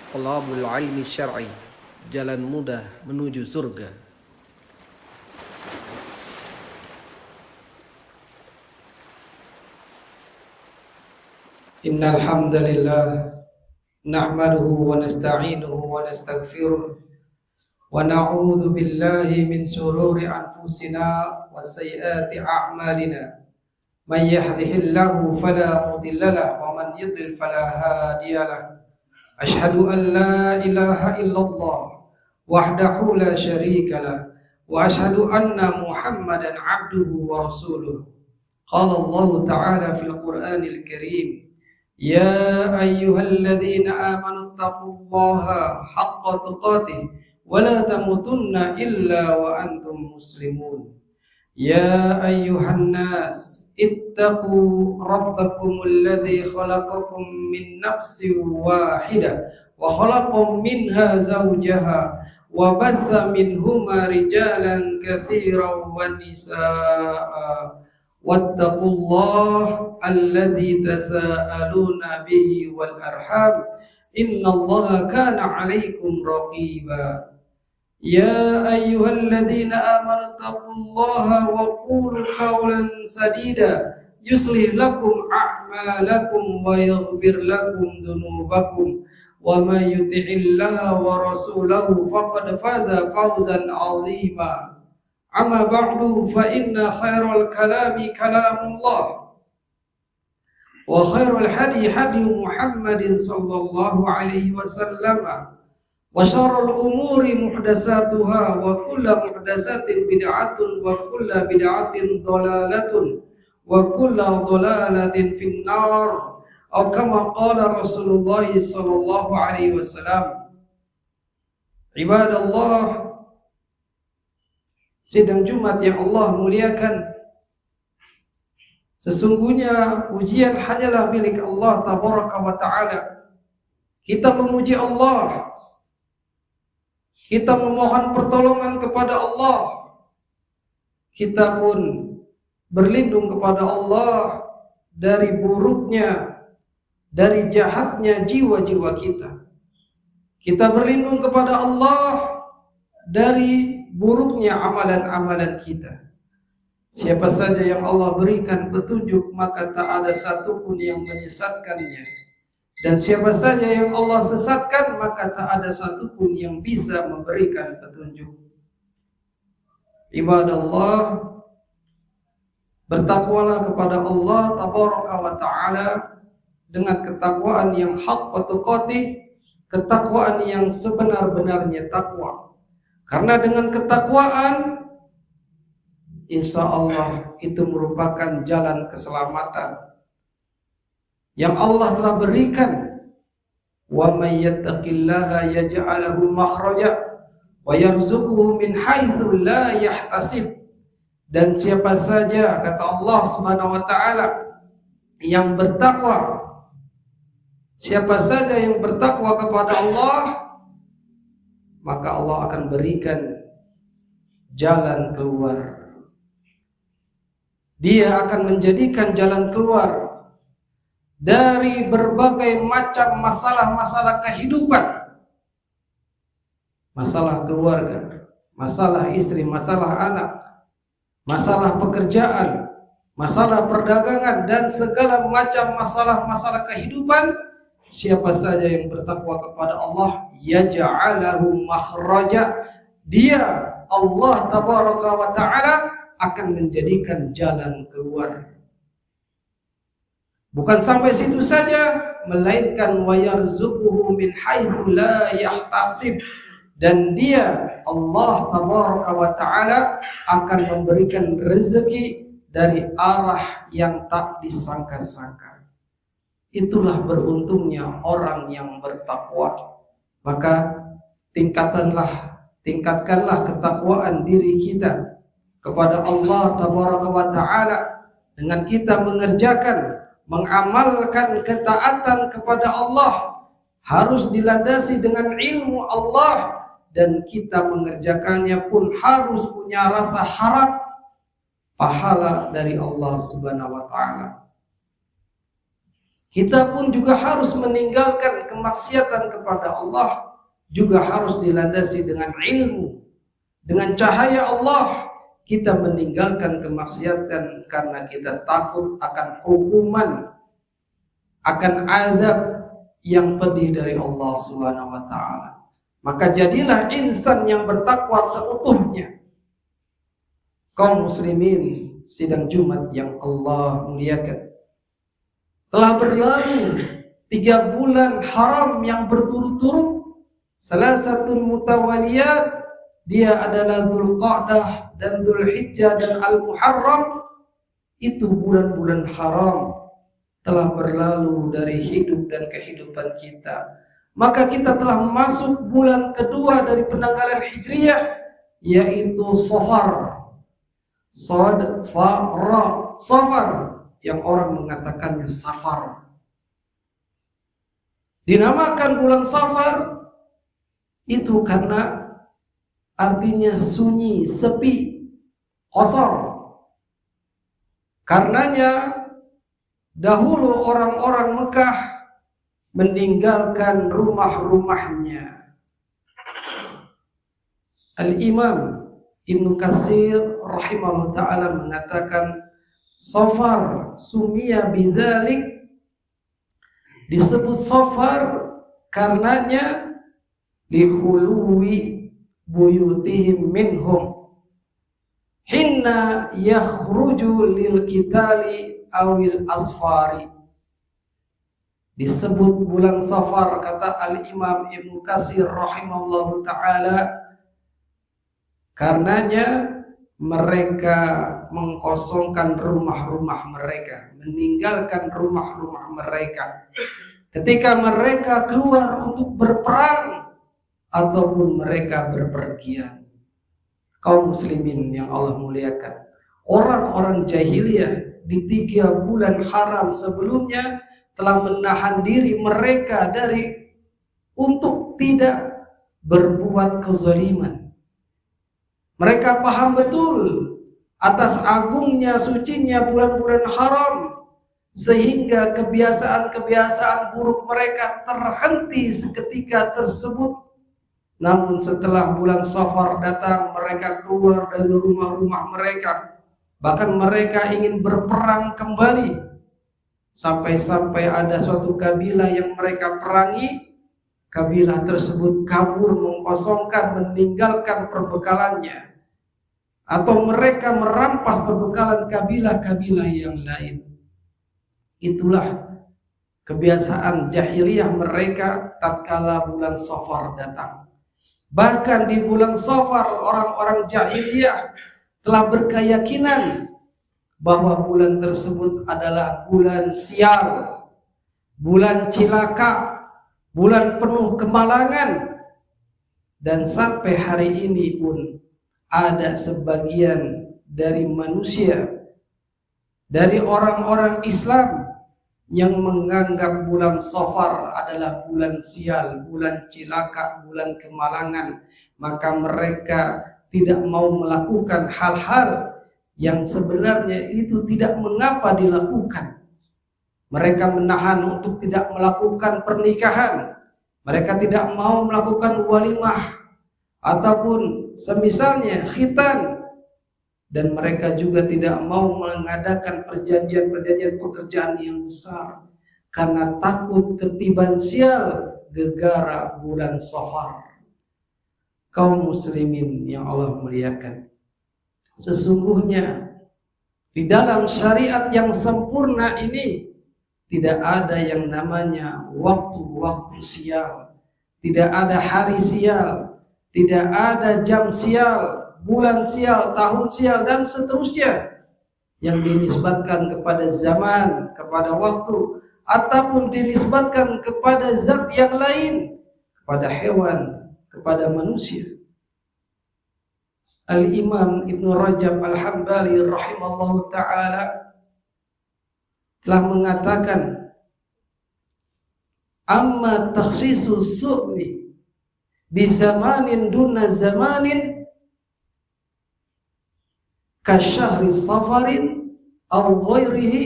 Talabul ilmi syar'i, jalan mudah menuju surga. Innal hamdalillah nahmaduhu wa nasta'inuhu wa nastaghfiruh wa na'udzu billahi min shururi anfusina wa sayyiati a'malina. Man yahdihillahu fala mudilla lahu wa man yudlil fala hadiyalah. Ashhadu an la ilaha illallah wahdahu la syarika lah wa ashhadu anna Muhammadan 'abduhu wa rasuluh. Qala Allah ta'ala fil Qur'anil Karim: Ya ayyuhalladzina amanu taqullaha haqqa tuqatih wa la tamutunna illa wa antum muslimun. Ya ayyuhan nas ittaqu rabbakumul ladzi khalaqakum min nafsin wahidah wa khalaqa minha zawjaha wa batha minhuma rijalan katsiran wa nisaa. Wattaqullah alladzi tasaaluna bihi wal arham innallaha kana 'alaikum raqiba. Ya ayyuhalladzina amanu taqullaha wa qulu qawlan sadida yuslih lakum a'malakum wa yaghfir lakum dhunubakum wa may yuti'illaha wa rasulahu faqad faza fawzan 'azima. Amma ba'du fa inna khairal kalami kalamullah wa khairal hadi hadi Muhammadin sallallahu alaihi wasallam wa syarrul umuri muhdatsatuha wa kullu muhdatsatin bid'atun wa kullu bid'atin dhalalatun wa kullu dhalalatin finnar. Atau kama qala Rasulullah sallallahu alaihi wasallam. Ibadallah, sidang Jumat yang Allah muliakan, sesungguhnya pujian hanyalah milik Allah tabaraka wa ta'ala. Kita memuji Allah, kita memohon pertolongan kepada Allah, kita pun berlindung kepada Allah dari buruknya, dari jahatnya jiwa-jiwa kita. Kita berlindung kepada Allah dari buruknya amalan-amalan kita. Siapa saja yang Allah berikan petunjuk, maka tak ada satupun yang menyesatkannya. Dan siapa saja yang Allah sesatkan, maka tak ada satupun yang bisa memberikan petunjuk. Ibadallah, bertakwalah kepada Allah tabaraka wa ta'ala dengan ketakwaan yang haqqa tuqatih, ketakwaan yang sebenar-benarnya takwa. Karena dengan ketakwaan, insya Allah itu merupakan jalan keselamatan yang Allah telah berikan. Wa may yattaqillaha yaj'al lahu makhraja wa yarzuquhu min haitsu la yahtasib. Dan siapa saja, kata Allah Subhanahu wa taala, yang bertakwa, siapa saja yang bertakwa kepada Allah, maka Allah akan berikan jalan keluar. Dia akan menjadikan jalan keluar dari berbagai macam masalah-masalah kehidupan. Masalah keluarga, masalah istri, masalah anak, masalah pekerjaan, masalah perdagangan, dan segala macam masalah-masalah kehidupan. Siapa saja yang bertakwa kepada Allah, yaj'alahu makhraja, dia Allah tabaraka wa ta'ala akan menjadikan jalan keluar. Bukan sampai situ saja, melainkan wa yarzuquhu min haitsu la yahtasib, dan dia Allah tabaraka wa ta'ala akan memberikan rezeki dari arah yang tak disangka-sangka. Itulah beruntungnya orang yang bertakwa. Maka tingkatkanlah ketakwaan diri kita kepada Allah tabaraka wa ta'ala dengan kita mengamalkan ketaatan kepada Allah, harus dilandasi dengan ilmu Allah, dan kita mengerjakannya pun harus punya rasa harap pahala dari Allah Subhanahu wa ta'ala. Kita pun juga harus meninggalkan kemaksiatan kepada Allah, juga harus dilandasi dengan ilmu. Dengan cahaya Allah kita meninggalkan kemaksiatan karena kita takut akan hukuman, akan azab yang pedih dari Allah Subhanahu wa taala. Maka jadilah insan yang bertakwa seutuhnya. Kaum muslimin sidang Jumat yang Allah muliakan, telah berlalu 3 bulan haram yang berturut-turut, salah satu mutawaliyat, dia adalah Dzulqa'dah dan Dzulhijjah dan Al-Muharram. Itu bulan-bulan haram telah berlalu dari hidup dan kehidupan kita. Maka kita telah masuk bulan kedua dari penanggalan Hijriyah, yaitu Safar. Sad, fa, ra, Safar, yang orang mengatakannya Safar. Dinamakan bulan Safar itu karena artinya sunyi, sepi, kosong. Karenanya dahulu orang-orang Mekah meninggalkan rumah-rumahnya. Al-Imam Ibnu Katsir rahimahullah ta'ala mengatakan Safar sumia bidzalik, disebut Safar karenanya lihuluwi buyutihim minhum hinna yakhruju lil qitali awil asfari. Disebut bulan Safar, kata Al-Imam Ibnu Katsir rahimahullahu ta'ala, karenanya mereka mengkosongkan rumah-rumah mereka, meninggalkan rumah-rumah mereka ketika mereka keluar untuk berperang ataupun mereka berpergian. Kaum muslimin yang Allah muliakan, orang-orang jahiliyah di 3 bulan haram sebelumnya telah menahan diri mereka dari untuk tidak berbuat kezaliman. Mereka paham betul atas agungnya, sucinya bulan-bulan haram, sehingga kebiasaan-kebiasaan buruk mereka terhenti seketika tersebut. Namun setelah bulan Safar datang, mereka keluar dari rumah-rumah mereka. Bahkan mereka ingin berperang kembali. Sampai-sampai ada suatu kabilah yang mereka perangi. Kabilah tersebut kabur, mengkosongkan, meninggalkan perbekalannya. Atau mereka merampas perbekalan kabilah-kabilah yang lain. Itulah kebiasaan jahiliyah mereka tatkala bulan Safar datang. Bahkan di bulan Safar orang-orang jahiliyah telah berkeyakinan bahwa bulan tersebut adalah bulan sial, bulan cilaka, bulan penuh kemalangan. Dan sampai hari ini pun ada sebagian dari manusia, dari orang-orang Islam yang menganggap bulan Safar adalah bulan sial, bulan cilaka, bulan kemalangan. Maka mereka tidak mau melakukan hal-hal yang sebenarnya itu tidak mengapa dilakukan. Mereka menahan untuk tidak melakukan pernikahan. Mereka tidak mau melakukan walimah ataupun semisalnya khitan, dan mereka juga tidak mau mengadakan perjanjian-perjanjian pekerjaan yang besar karena takut ketiban sial gegara bulan Safar. Kaum muslimin yang Allah muliakan, sesungguhnya di dalam syariat yang sempurna ini tidak ada yang namanya waktu-waktu sial, tidak ada hari sial, tidak ada jam sial, bulan sial, tahun sial, dan seterusnya yang dinisbatkan kepada zaman, kepada waktu, ataupun dinisbatkan kepada zat yang lain, kepada hewan, kepada manusia. Al-Imam Ibnu Rajab Al-Hambali rahimallahu ta'ala telah mengatakan, amma takhsisus su'mi bizamanin duna zamanin kasyahri safarin aw ghairihi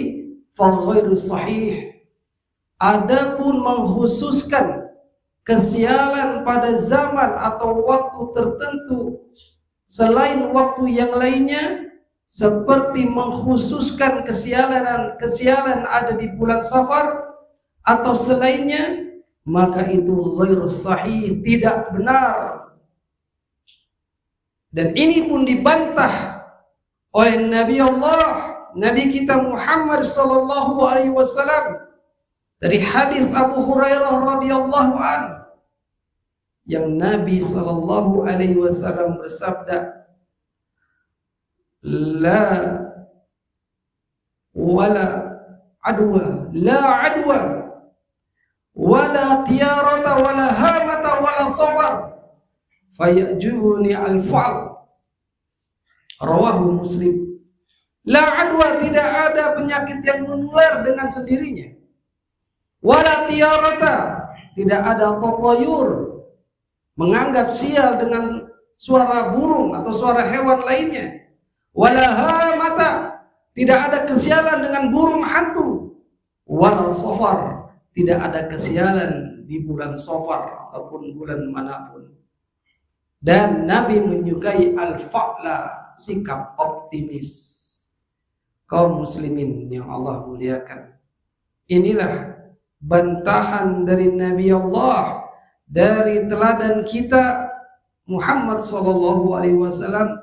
fa ghairu sahih. Adapun mengkhususkan kesialan pada zaman atau waktu tertentu selain waktu yang lainnya, seperti mengkhususkan kesialan ada di bulan Safar atau selainnya, maka itu ghairu sahih, tidak benar. Dan ini pun dibantah oleh Nabi kita Muhammad sallallahu alaihi wasallam dari hadis Abu Hurairah radhiyallahu an, yang Nabi sallallahu alaihi wasallam bersabda, la adwa wala tiyarata wala hamata wala safar fayajuni al-fa'l. Rawahu Muslim. La adwa, tidak ada penyakit yang menular dengan sendirinya. Wala tiyarata, tidak ada tatayur, menganggap sial dengan suara burung atau suara hewan lainnya. Wala hamata, tidak ada kesialan dengan burung hantu. Wala safar, tidak ada kesialan di bulan Safar ataupun bulan manapun. Dan Nabi menyukai al-fa'la, sikap optimis. Kaum muslimin yang Allah muliakan, inilah bantahan dari Nabi Allah, dari teladan kita Muhammad sallallahu alaihi wasallam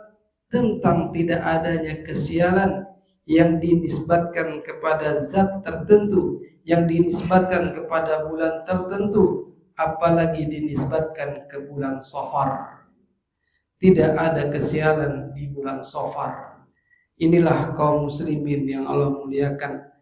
tentang tidak adanya kesialan yang dinisbatkan kepada zat tertentu, yang dinisbatkan kepada bulan tertentu, apalagi dinisbatkan ke bulan Safar. Tidak ada kesialan di bulan Safar. Inilah kaum muslimin yang Allah muliakan,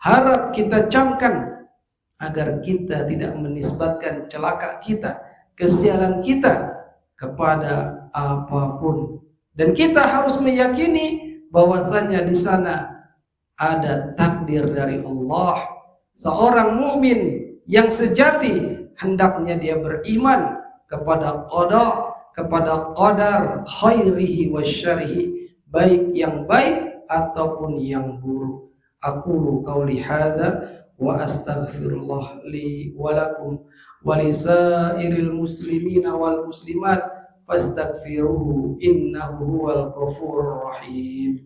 harap kita camkan agar kita tidak menisbatkan celaka kita, kesialan kita kepada apapun. Dan kita harus meyakini bahwasanya di sana ada takdir dari Allah. Seorang mukmin yang sejati hendaknya dia beriman kepada qada, kepada qadar khairihi wa syarrihi, baik yang baik ataupun yang buruk. Aqulu qauli hadza wa astaghfirullah li wa lakum wa lisairil muslimina wal muslimat fastaghfiruhu innahu huwal ghafurur rahim.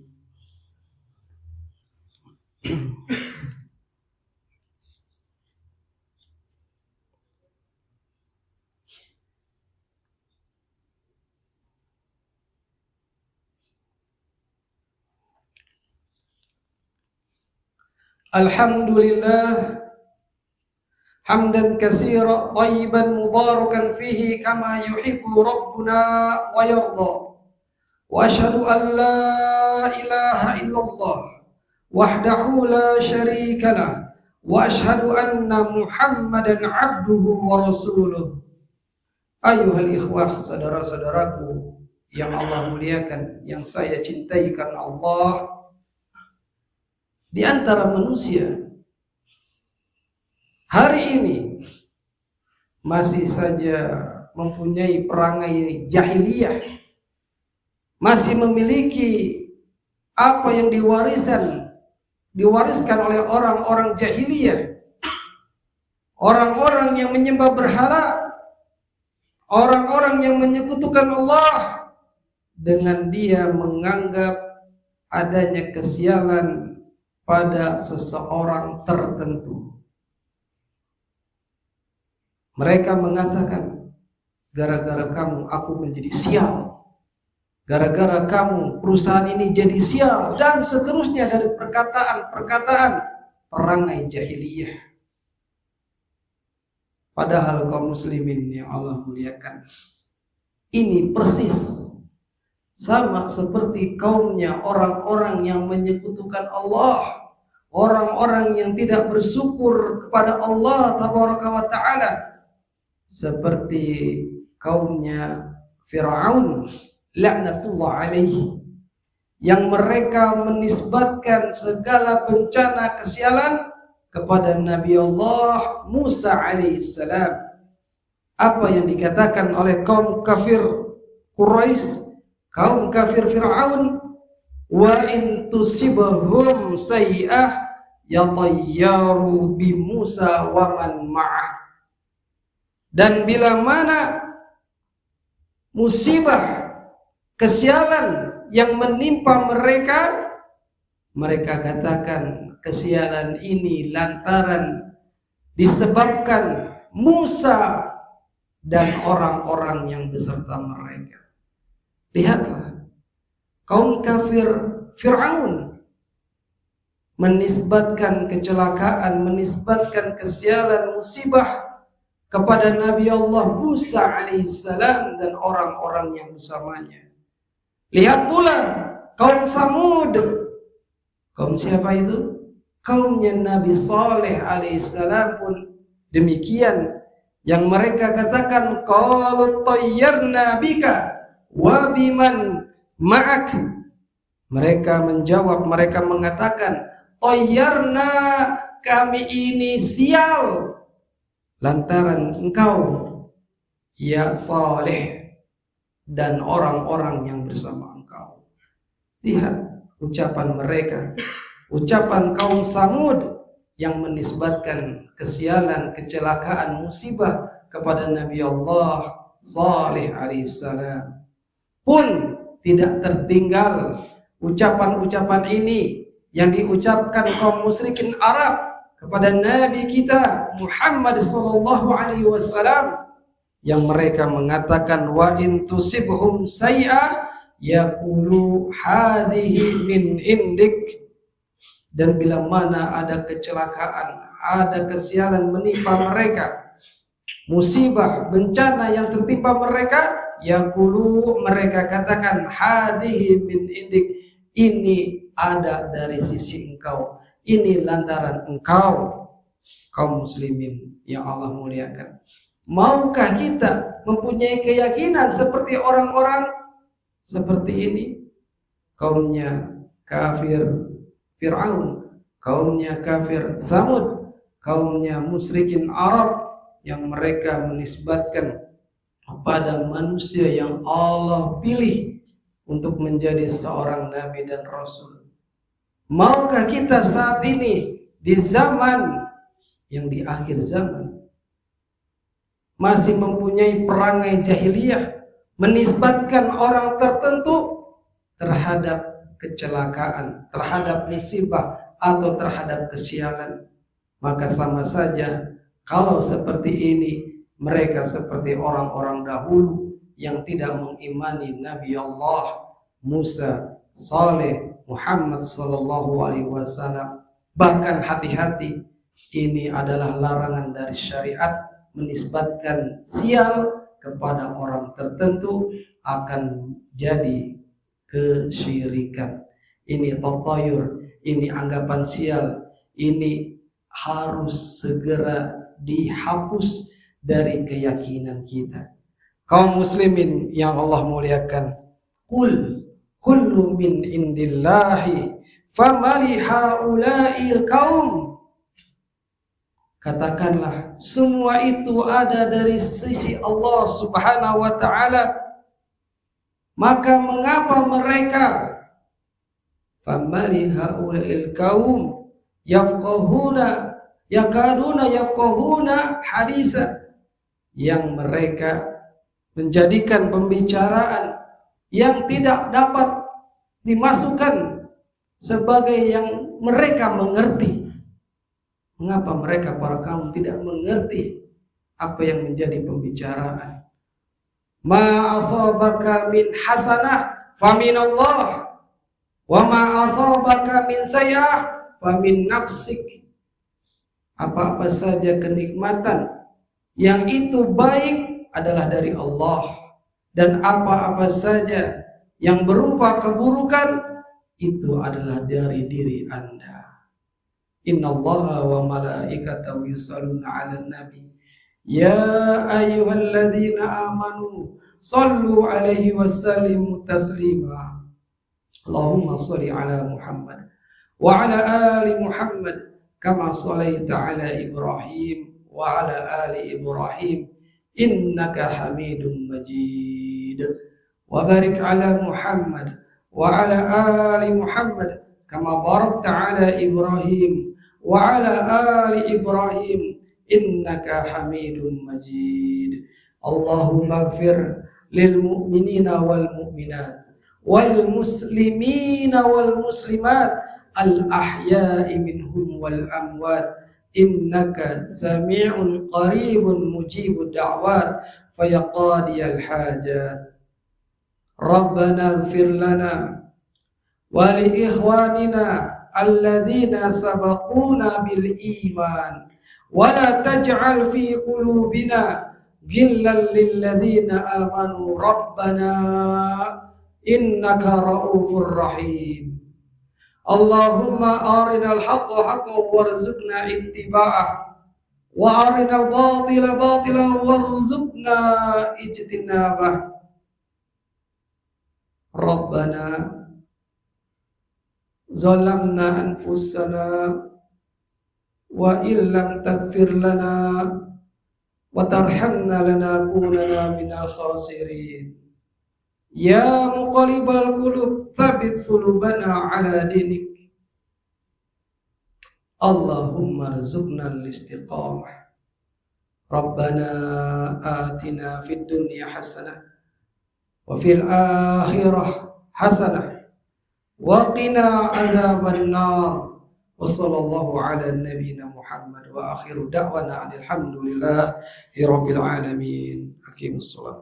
Alhamdulillah hamdan katsiran thayyiban mubarakan fihi kama yuhibbu rabbuna wa yarda. Wa asyhadu an la ilaha illallah wahdahu la syarika lah, wa asyhadu anna Muhammadan abduhu wa rasuluh. Ayuhal ikhwah, saudara-saudaraku yang Allah muliakan, yang saya cintai karena Allah, di antara manusia hari ini masih saja mempunyai perangai jahiliyah, masih memiliki apa yang diwariskan oleh orang-orang jahiliyah, orang-orang yang menyembah berhala, orang-orang yang menyekutukan Allah, dengan dia menganggap adanya kesialan pada seseorang tertentu. Mereka mengatakan, gara-gara kamu aku menjadi sial, gara-gara kamu perusahaan ini jadi sial, dan seterusnya dari perkataan-perkataan perangai jahiliyah. Padahal kaum muslimin yang Allah muliakan, ini persis sama seperti kaumnya orang-orang yang menyekutukan Allah, orang-orang yang tidak bersyukur kepada Allah tabaraka wa ta'ala, seperti kaumnya Fir'aun laknatullah alaihi, yang mereka menisbatkan segala bencana kesialan kepada Nabi Allah Musa alaihissalam. Apa yang dikatakan oleh kaum kafir Quraisy, kaum kafir Fir'aun, wa in tusibhum sayyi'ah yatayyaru bi Musa wa man ma'ah. Dan bila mana musibah, kesialan yang menimpa mereka, mereka katakan kesialan ini lantaran disebabkan Musa dan orang-orang yang beserta mereka. Lihatlah, kaum kafir Fir'aun menisbatkan kecelakaan, menisbatkan kesialan, musibah kepada Nabi Allah Musa alaihissalam dan orang-orang yang bersamanya. Lihat pula kaum Samud. Kaum siapa itu? Kaumnya Nabi Saleh alaihissalam pun demikian, yang mereka katakan qalu tayyarna bika wa biman ma'ak. Mereka menjawab, mereka mengatakan tayyarna, kami ini sial lantaran engkau ya Saleh dan orang-orang yang bersama engkau. Lihat ucapan mereka, ucapan kaum Samud yang menisbatkan kesialan, kecelakaan, musibah kepada Nabi Allah Saleh alaihissalam. Pun tidak tertinggal ucapan-ucapan ini yang diucapkan kaum musyrikin Arab kepada Nabi kita Muhammad sallallahu alaihi wasallam, yang mereka mengatakan wa in tusibhum sayyi'ah yaqulu hadhihi min indik. Dan bila mana ada kecelakaan, ada kesialan menimpa mereka, musibah, bencana yang tertimpa mereka, yaqulu, mereka katakan hadhihi min indik, ini ada dari sisi engkau, ini lantaran engkau. Kaum muslimin yang Allah muliakan, maukah kita mempunyai keyakinan seperti orang-orang seperti ini? Kaumnya kafir Fir'aun, kaumnya kafir Samud, kaumnya musyrikin Arab yang mereka menisbatkan kepada manusia yang Allah pilih untuk menjadi seorang nabi dan rasul. Maukah kita saat ini di zaman yang di akhir zaman masih mempunyai perangai jahiliyah, menisbatkan orang tertentu terhadap kecelakaan, terhadap musibah atau terhadap kesialan? Maka sama saja kalau seperti ini, mereka seperti orang-orang dahulu yang tidak mengimani Nabi Allah Musa, Saleh, Muhammad sallallahu alaihi wasallam. Bahkan hati-hati, ini adalah larangan dari syariat, menisbatkan sial kepada orang tertentu akan jadi kesyirikan. Ini tatayur, ini anggapan sial, ini harus segera dihapus dari keyakinan kita. Kaum muslimin yang Allah muliakan, qul kullu min indillahi famali haula'il kaum. Katakanlah semua itu ada dari sisi Allah Subhanahu wa taala, maka mengapa mereka famali haula'il kaum yafqahuna yakaduna yafqahuna hadisa, yang mereka menjadikan pembicaraan yang tidak dapat dimasukkan sebagai yang mereka mengerti. Mengapa mereka para kaum tidak mengerti apa yang menjadi pembicaraan? Ma asabaka min hasanah famin Allah, wa ma asabaka min sayyi'ah famin nafsik. Apa-apa saja kenikmatan yang itu baik adalah dari Allah, dan apa-apa saja yang berupa keburukan itu adalah dari diri Anda. Innallaha wa malaikatahu yusalluna 'alan nabi ya ayyuhalladzina amanu sallu 'alaihi wa sallimu taslima. Allahumma shalli 'ala Muhammad wa 'ala ali Muhammad kama shallaita 'ala Ibrahim wa 'ala ali Ibrahim innaka Hamidum Majid. Wa barik 'ala Muhammad wa 'ala ali Muhammad kama barakta 'ala Ibrahim wa ala ali Ibrahim innaka Hamidum Majid. Allahumma ighfir lil mu'minina wal mu'minat wal muslimina wal muslimat al ahya'i minhum wal amwat innaka sami'un qaribun mujibud da'wat fayaqadiyal hajat. Rabbana ighfir lana wa li ikhwanina alladzina sabaquna bil iman wa la taj'al fi qulubina ghillan lil ladzina amanu rabbana innaka raufur rahim. Allahumma arinal haqqa haqqan warzuqna ittiba'ah wa arinal batila batilan warzuqna ijtinabah. Rabbana zalamna anfusana wa illam taghfir lana wa tarhamna lanakunanna minal khasirin. Ya muqallibal qulub tsabbit qulubana ala dinik. Allahumma rzuqna al-istiqamah. Rabbana atina fid dunya hasanah wa fil akhirah hasanah wa qina adzaban nar. Wa sallallahu ala nabiyyina Muhammad wa akhiru da'wana alhamdulillahi rabbil alamin. Aqimus shalah.